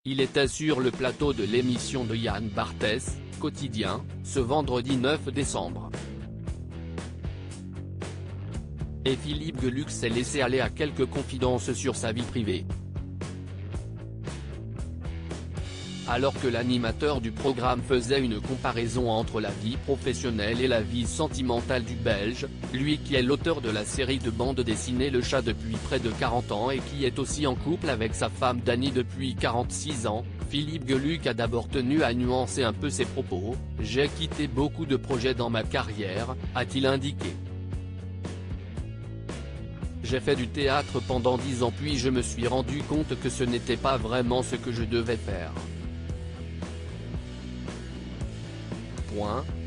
Il était sur le plateau de l'émission de Yann Barthès, Quotidien, ce vendredi 9 décembre. Et Philippe Geluck s'est laissé aller à quelques confidences sur sa vie privée. Alors que l'animateur du programme faisait une comparaison entre la vie professionnelle et la vie sentimentale du Belge, lui qui est l'auteur de la série de bande dessinée Le Chat depuis près de 40 ans et qui est aussi en couple avec sa femme Dany depuis 46 ans, Philippe Geluck a d'abord tenu à nuancer un peu ses propos. « J'ai quitté beaucoup de projets dans ma carrière », a-t-il indiqué. J'ai fait du théâtre pendant 10 ans puis je me suis rendu compte que ce n'était pas vraiment ce que je devais faire.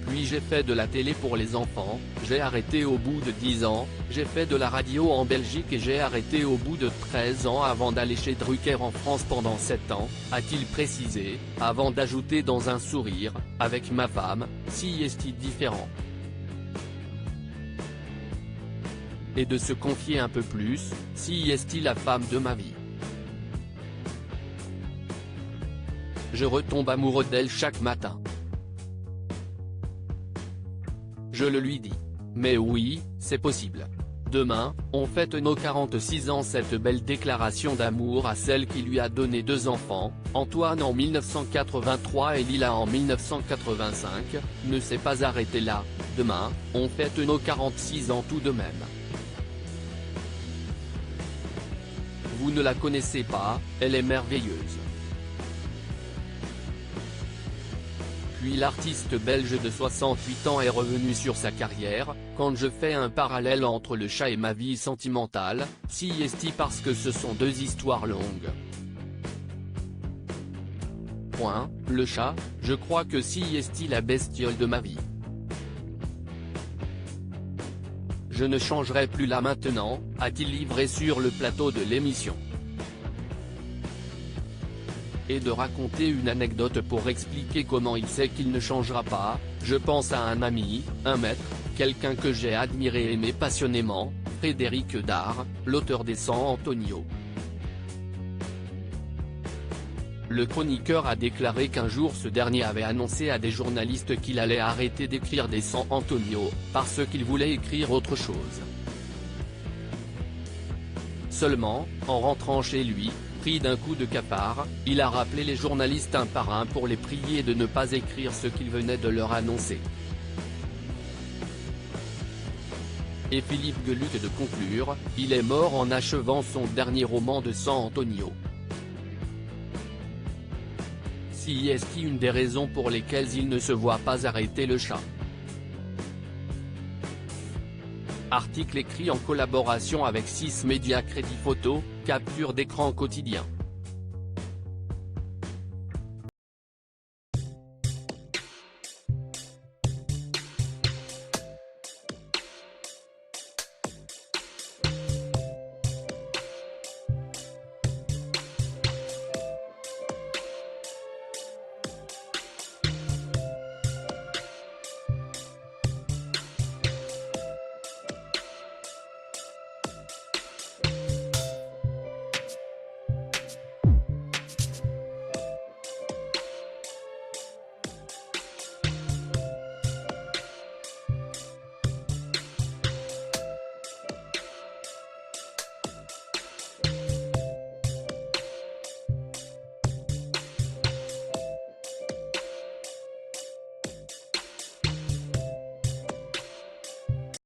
Puis j'ai fait de la télé pour les enfants, j'ai arrêté au bout de 10 ans, j'ai fait de la radio en Belgique et j'ai arrêté au bout de 13 ans avant d'aller chez Drucker en France pendant 7 ans, a-t-il précisé, avant d'ajouter dans un sourire, avec ma femme, si est-il différent. Et de se confier un peu plus, si est-il la femme de ma vie. Je retombe amoureux d'elle chaque matin. Je le lui dis. Mais oui, c'est possible. Demain, on fête nos 46 ans. Cette belle déclaration d'amour à celle qui lui a donné 2 enfants, Antoine en 1983 et Lila en 1985, ne s'est pas arrêtée là. Demain, on fête nos 46 ans tout de même. Vous ne la connaissez pas, elle est merveilleuse. Puis l'artiste belge de 68 ans est revenu sur sa carrière. Quand je fais un parallèle entre Le Chat et ma vie sentimentale, si est-il parce que ce sont 2 histoires longues. Le Chat, je crois que si est-il la bestiole de ma vie. Je ne changerai plus là maintenant, a-t-il livré sur le plateau de l'émission. Et de raconter une anecdote pour expliquer comment il sait qu'il ne changera pas. Je pense à un ami, un maître, quelqu'un que j'ai admiré et aimé passionnément, Frédéric Dard, l'auteur des 100 Antonio. Le chroniqueur a déclaré qu'un jour ce dernier avait annoncé à des journalistes qu'il allait arrêter d'écrire des 100 Antonio, parce qu'il voulait écrire autre chose. Seulement, en rentrant chez lui, pris d'un coup de cafard, il a rappelé les journalistes un par un pour les prier de ne pas écrire ce qu'il venait de leur annoncer. Et Philippe Geluck de conclure, il est mort en achevant son dernier roman de 100 Antonio. Si est une des raisons pour lesquelles il ne se voit pas arrêter Le Chat. Article écrit en collaboration avec 6 médias. Crédit photo, capture d'écran quotidien.